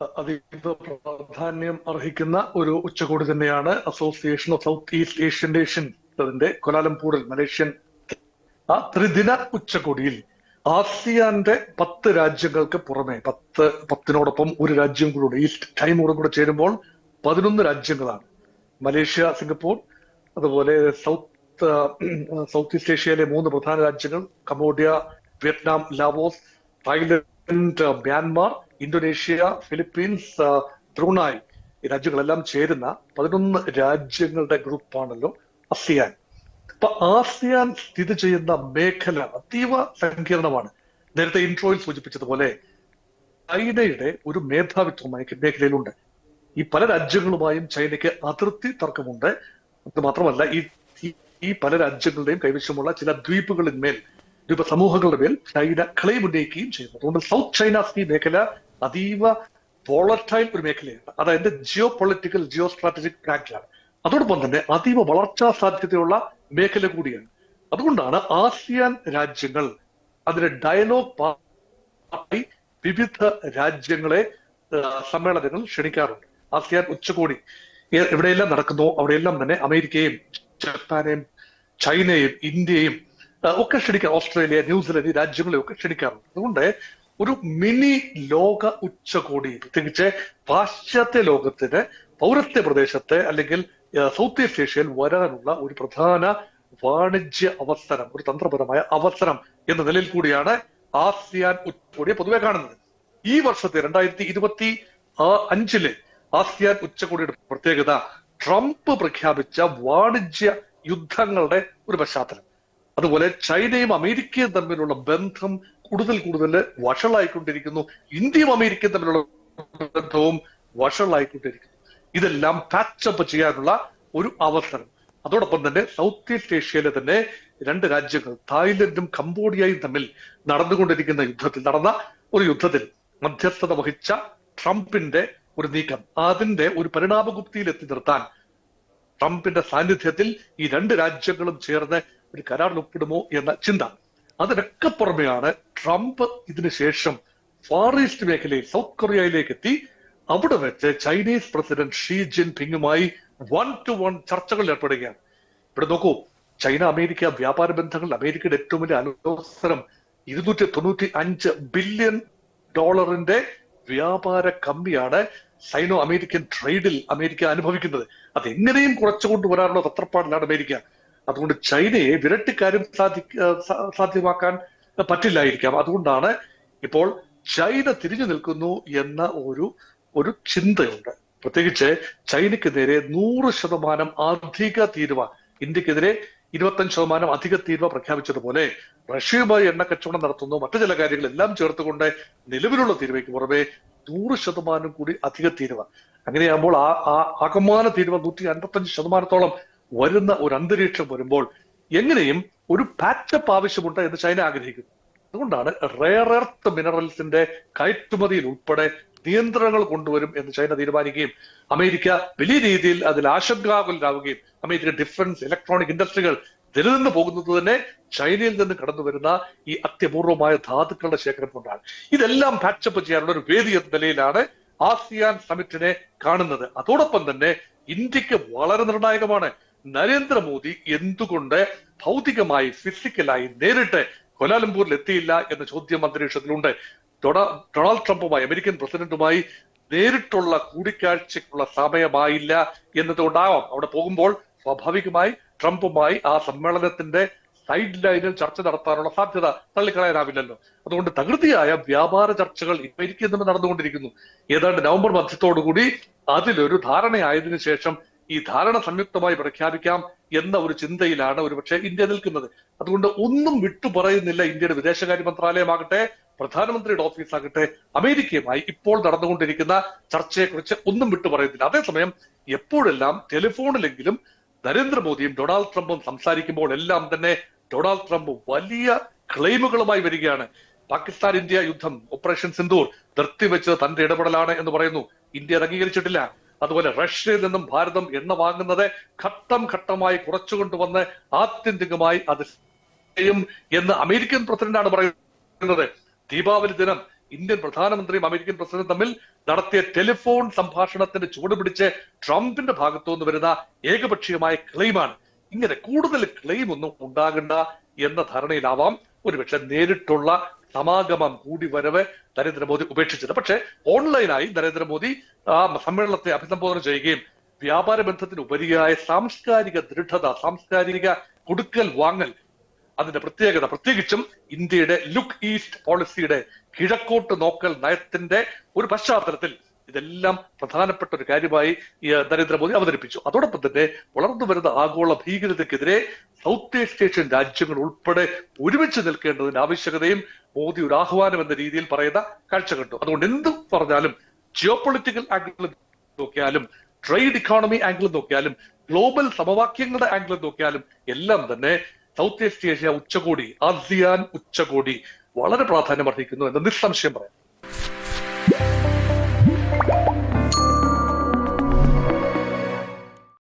അതീവ പ്രാധാന്യം അർഹിക്കുന്ന ഒരു ഉച്ചകോടി തന്നെയാണ് Association of South East Asian നേഷൻസിന്റെ കൊലാലംപൂരിൽ മലേഷ്യൻ ത്രിദിന ഉച്ചകോടിയിൽ ആസിയാന്റെ 10 രാജ്യങ്ങൾക്ക് പുറമെ പത്തിനോടൊപ്പം ഒരു രാജ്യം കൂടെ ഈസ്റ്റ് ടൈമൂറും കൂടെ ചേരുമ്പോൾ 11 രാജ്യങ്ങളാണ്. മലേഷ്യ, സിംഗപ്പൂർ, അതുപോലെ സൗത്ത് ഈസ്റ്റ് ഏഷ്യയിലെ 3 പ്രധാന രാജ്യങ്ങൾ Cambodia, Vietnam, Laos, Thailand, Myanmar, Indonesia, Philippines, ബ്രൂണായ്, ഈ രാജ്യങ്ങളെല്ലാം ചേരുന്ന 11 രാജ്യങ്ങളുടെ ഗ്രൂപ്പാണല്ലോ ASEAN. അപ്പൊ ASEAN സ്ഥിതി ചെയ്യുന്ന മേഖല അതീവ സങ്കീർണമാണ്. നേരത്തെ ഇൻട്രോയിൽ സൂചിപ്പിച്ചതുപോലെ ചൈനയുടെ ഒരു മേധാവിത്വം മേഖലയിലുണ്ട്. ഈ പല രാജ്യങ്ങളുമായും ചൈനയ്ക്ക് അതിർത്തി തർക്കമുണ്ട്. അത് മാത്രമല്ല ഈ പല രാജ്യങ്ങളുടെയും കൈവശമുള്ള ചില ദ്വീപ സമൂഹങ്ങളുടെ മേൽ ചൈന ക്ലെയിം ഉന്നയിക്കുകയും ചെയ്യുന്നു. അതുകൊണ്ട് സൗത്ത് ചൈന സീ മേഖല അതീവ വോളറ്റൈൽ ഒരു മേഖലയാണ്. അതായത് ജിയോ സ്ട്രാറ്റജിക് മേഖലയാണ്. അതോടൊപ്പം തന്നെ അതീവ വളർച്ചാ സാധ്യതയുള്ള മേഖല കൂടിയാണ്. അതുകൊണ്ടാണ് ASEAN രാജ്യങ്ങൾ അതിന്റെ ഡയലോഗ് പാർട്ടി വിവിധ രാജ്യങ്ങളെ സമ്മേളനങ്ങൾ ക്ഷണിക്കാറുണ്ട്. ASEAN ഉച്ചകോടി എവിടെയെല്ലാം നടക്കുന്നു അവിടെയെല്ലാം തന്നെ അമേരിക്കയും ജപ്പാനെയും ചൈനയും ഇന്ത്യയും ഒക്കെ ക്ഷണിക്കാം. ഓസ്ട്രേലിയ, ന്യൂസിലൻഡ് ഈ രാജ്യങ്ങളെ ഒക്കെ ക്ഷണിക്കാറുണ്ട്. അതുകൊണ്ട് ഒരു മിനി ലോക ഉച്ചകോടി, പ്രത്യേകിച്ച് പാശ്ചാത്യ ലോകത്തിന് പൗരസ്ത്യ പ്രദേശത്തെ അല്ലെങ്കിൽ സൗത്ത് ഈസ്റ്റ് ഏഷ്യയിൽ വരാനുള്ള ഒരു പ്രധാന വാണിജ്യ അവസരം, ഒരു തന്ത്രപരമായ അവസരം എന്ന നിലയിൽ കൂടിയാണ് ASEAN ഉച്ചകോടിയെ പൊതുവെ കാണുന്നത്. ഈ വർഷത്തെ 2025 ASEAN ഉച്ചകോടിയുടെ പ്രത്യേകത ട്രംപ് പ്രഖ്യാപിച്ച വാണിജ്യ യുദ്ധങ്ങളുടെ ഒരു പശ്ചാത്തലം, അതുപോലെ ചൈനയും അമേരിക്കയും തമ്മിലുള്ള ബന്ധം കൂടുതൽ വഷളായിക്കൊണ്ടിരിക്കുന്നു. ഇന്ത്യയും അമേരിക്കയും തമ്മിലുള്ള ബന്ധവും വഷളായിക്കൊണ്ടിരിക്കുന്നു. ഇതെല്ലാം പാച്ചപ്പ് ചെയ്യാനുള്ള ഒരു അവസരം. അതോടൊപ്പം തന്നെ സൗത്ത് ഈസ്റ്റ് ഏഷ്യയിലെ തന്നെ 2 രാജ്യങ്ങൾ തായ്ലൻഡും കംബോഡിയയും തമ്മിൽ നടന്ന ഒരു യുദ്ധത്തിൽ മധ്യസ്ഥത വഹിച്ച ട്രംപിന്റെ ഒരു നീക്കം, അതിന്റെ ഒരു പരിണാമഗുപ്തിയിൽ എത്തി നിർത്താൻ ട്രംപിന്റെ സാന്നിധ്യത്തിൽ ഈ 2 രാജ്യങ്ങളും ചേർന്ന് ഒരു കരാറിൽ ഒപ്പിടുമോ എന്ന ചിന്ത. അതിനൊക്കെ പുറമെയാണ് ട്രംപ് ഇതിനുശേഷം ഫാർ ഈസ്റ്റ് മേഖലയിൽ സൗത്ത് കൊറിയയിലേക്ക് എത്തി അവിടെ വെച്ച് ചൈനീസ് പ്രസിഡന്റ് ഷീ ജിൻപിങ്ങുമായി 1-to-1 ചർച്ചകൾ ഏർപ്പെടുകയാണ്. ഇവിടെ നോക്കൂ, ചൈന അമേരിക്ക വ്യാപാര ബന്ധങ്ങൾ അമേരിക്കയുടെ ഏറ്റവും വലിയ അവസരം $295 ബില്യൺ വ്യാപാര കമ്മിയാണ് സൈനോ അമേരിക്കൻ ട്രേഡിൽ അമേരിക്ക അനുഭവിക്കുന്നത്. അതെങ്ങനെയും കുറച്ചു കൊണ്ടുവരാനുള്ള തത്രപ്പാടിലാണ് അമേരിക്ക. അതുകൊണ്ട് ചൈനയെ വിരട്ടിക്കാരും സാധ്യമാക്കാൻ പറ്റില്ലായിരിക്കാം. അതുകൊണ്ടാണ് ഇപ്പോൾ ചൈന തിരിഞ്ഞു നിൽക്കുന്നു എന്ന ഒരു ചിന്തയുണ്ട്. പ്രത്യേകിച്ച് ചൈനയ്ക്ക് നേരെ 100% അധിക തീരുവ, ഇന്ത്യക്കെതിരെ 25% അധിക തീരുവ പ്രഖ്യാപിച്ചതുപോലെ റഷ്യയുമായി എണ്ണ കച്ചവടം നടത്തുന്നു, മറ്റു ചില കാര്യങ്ങളെല്ലാം ചേർത്തുകൊണ്ട് നിലവിലുള്ള തീരുവയ്ക്ക് പുറമെ 100% കൂടി അധിക തീരുവ. അങ്ങനെയാകുമ്പോൾ ആകമാന തീരുവ 155% വരുന്ന ഒരു അന്തരീക്ഷം വരുമ്പോൾ എങ്ങനെയും ഒരു പാച്ചപ്പ് ആവശ്യമുണ്ട് എന്ന് ചൈന ആഗ്രഹിക്കുന്നു. അതുകൊണ്ടാണ് റെയർ എർത്ത് മിനറൽസിന്റെ കയറ്റുമതിയിൽ ഉൾപ്പെടെ നിയന്ത്രണങ്ങൾ കൊണ്ടുവരും എന്ന് ചൈന തീരുമാനിക്കുകയും അമേരിക്ക വലിയ രീതിയിൽ അതിൽ ആശങ്കാകുലരാവുകയും അമേരിക്കൻ ഡിഫൻസ് ഇലക്ട്രോണിക് ഇൻഡസ്ട്രികൾ നിലനിന്ന് പോകുന്നത് തന്നെ ചൈനയിൽ നിന്ന് കടന്നു വരുന്ന ഈ അത്യപൂർവമായ ധാതുക്കളുടെ ശേഖരം കൊണ്ടാണ്. ഇതെല്ലാം പാച്ചപ്പ് ചെയ്യാനുള്ള ഒരു വേദി എന്ന നിലയിലാണ് ASEAN സമിറ്റിനെ കാണുന്നത്. അതോടൊപ്പം തന്നെ ഇന്ത്യക്ക് വളരെ നിർണായകമാണ് നരേന്ദ്രമോദി എന്തുകൊണ്ട് ഭൗതികമായി ഫിസിക്കലായി നേരിട്ട് കൊലാലംപൂരിൽ എത്തിയില്ല എന്ന ചോദ്യം അന്തരീക്ഷത്തിലുണ്ട്. ഡൊണാൾഡ് ട്രംപുമായി, അമേരിക്കൻ പ്രസിഡന്റുമായി നേരിട്ടുള്ള കൂടിക്കാഴ്ചയ്ക്കുള്ള സമയമായില്ല എന്നതുകൊണ്ടാവാം അവിടെ പോകുമ്പോൾ സ്വാഭാവികമായി ട്രംപുമായി ആ സമ്മേളനത്തിന്റെ സൈഡ് ലൈനിൽ ചർച്ച നടത്താനുള്ള സാധ്യത തള്ളിക്കളയാനാവില്ലല്ലോ. അതുകൊണ്ട് തകൃതിയായ വ്യാപാര ചർച്ചകൾ അമേരിക്കയിൽ നിന്ന് നടന്നുകൊണ്ടിരിക്കുന്നു. ഏതാണ്ട് നവംബർ മധ്യത്തോടുകൂടി അതിലൊരു ധാരണയായതിനു ശേഷം ഈ ധാരണ സംയുക്തമായി പ്രഖ്യാപിക്കാം എന്ന ഒരു ചിന്തയിലാണ് ഒരുപക്ഷെ ഇന്ത്യ നിൽക്കുന്നത്. അതുകൊണ്ട് ഒന്നും വിട്ടു പറയുന്നില്ല ഇന്ത്യയുടെ വിദേശകാര്യ മന്ത്രാലയമാകട്ടെ, പ്രധാനമന്ത്രിയുടെ ഓഫീസാകട്ടെ, അമേരിക്കയുമായി ഇപ്പോൾ നടന്നുകൊണ്ടിരിക്കുന്ന ചർച്ചയെക്കുറിച്ച് ഒന്നും വിട്ടു പറയുന്നില്ല. അതേസമയം എപ്പോഴെല്ലാം ടെലിഫോണിലെങ്കിലും നരേന്ദ്രമോദിയും ഡൊണാൾഡ് ട്രംപും സംസാരിക്കുമ്പോൾ എല്ലാം തന്നെ ഡൊണാൾഡ് ട്രംപ് വലിയ ക്ലെയിമുകളുമായി വരികയാണ്. പാകിസ്ഥാൻ ഇന്ത്യ യുദ്ധം, ഓപ്പറേഷൻ സിന്ദൂർ നിർത്തിവെച്ചത് തന്റെ ഇടപെടലാണ് എന്ന് പറയുന്നു. ഇന്ത്യ അത് അംഗീകരിച്ചിട്ടില്ല. അതുപോലെ റഷ്യയിൽ നിന്നും ഭാരതം എണ്ണ വാങ്ങുന്നത് ഘട്ടം ഘട്ടമായി കുറച്ചുകൊണ്ടുവന്ന് ആത്യന്തികമായി അത് ചെയ്യും എന്ന് അമേരിക്കൻ പ്രസിഡന്റാണ് പറയുന്നത്. ദീപാവലി ദിനം ഇന്ത്യൻ പ്രധാനമന്ത്രിയും അമേരിക്കൻ പ്രസിഡന്റും തമ്മിൽ നടത്തിയ ടെലിഫോൺ സംഭാഷണത്തിന്റെ ചുവട് പിടിച്ച് ട്രംപിന്റെ ഭാഗത്തു നിന്ന് വരുന്ന ഏകപക്ഷീയമായ ക്ലെയിമാണ്. ഇങ്ങനെ കൂടുതൽ ക്ലെയിം ഒന്നും ഉണ്ടാകണ്ട എന്ന ധാരണയിലാവാം ഒരുപക്ഷെ നേരിട്ടുള്ള സമാഗമം കൂടി വരവ് നരേന്ദ്രമോദി ഉപേക്ഷിച്ചത്. പക്ഷെ ഓൺലൈനായി നരേന്ദ്രമോദി ആ സമ്മേളനത്തെ അഭിസംബോധന ചെയ്യുകയും വ്യാപാര ബന്ധത്തിന് ഉപരിയായ സാംസ്കാരിക ദൃഢത, സാംസ്കാരിക കൊടുക്കൽ വാങ്ങൽ, അതിന്റെ പ്രത്യേകത, പ്രത്യേകിച്ചും ഇന്ത്യയുടെ ലുക്ക് ഈസ്റ്റ് പോളിസിയുടെ കിഴക്കോട്ട് നോക്കൽ നയത്തിന്റെ ഒരു പശ്ചാത്തലത്തിൽ ഇതെല്ലാം പ്രധാനപ്പെട്ട ഒരു കാര്യമായി നരേന്ദ്രമോദി അവതരിപ്പിച്ചു. അതോടൊപ്പം തന്നെ വളർന്നു വരുന്ന ആഗോള ഭീകരതയ്ക്കെതിരെ സൗത്ത് ഈസ്റ്റ് ഏഷ്യൻ രാജ്യങ്ങൾ ഉൾപ്പെടെ ഒരുമിച്ച് നിൽക്കേണ്ടതിന്റെ ആവശ്യകതയും മോദി ഒരു ആഹ്വാനം എന്ന രീതിയിൽ പറയുന്ന കാഴ്ച കണ്ടു. അതുകൊണ്ട് എന്ത് പറഞ്ഞാലും ജിയോ പൊളിറ്റിക്കൽ ആംഗിൾ നോക്കിയാലും ട്രേഡ് ഇക്കോണമി ആംഗിൾ നോക്കിയാലും ഗ്ലോബൽ സമവാക്യങ്ങളുടെ ആംഗിൾ നോക്കിയാലും എല്ലാം തന്നെ സൗത്ത് ഈസ്റ്റ് ഏഷ്യ ഉച്ചകോടി, ആസിയാൻ ഉച്ചകോടി വളരെ പ്രാധാന്യം അർഹിക്കുന്നു എന്ന് നിസ്സംശയം പറയാം.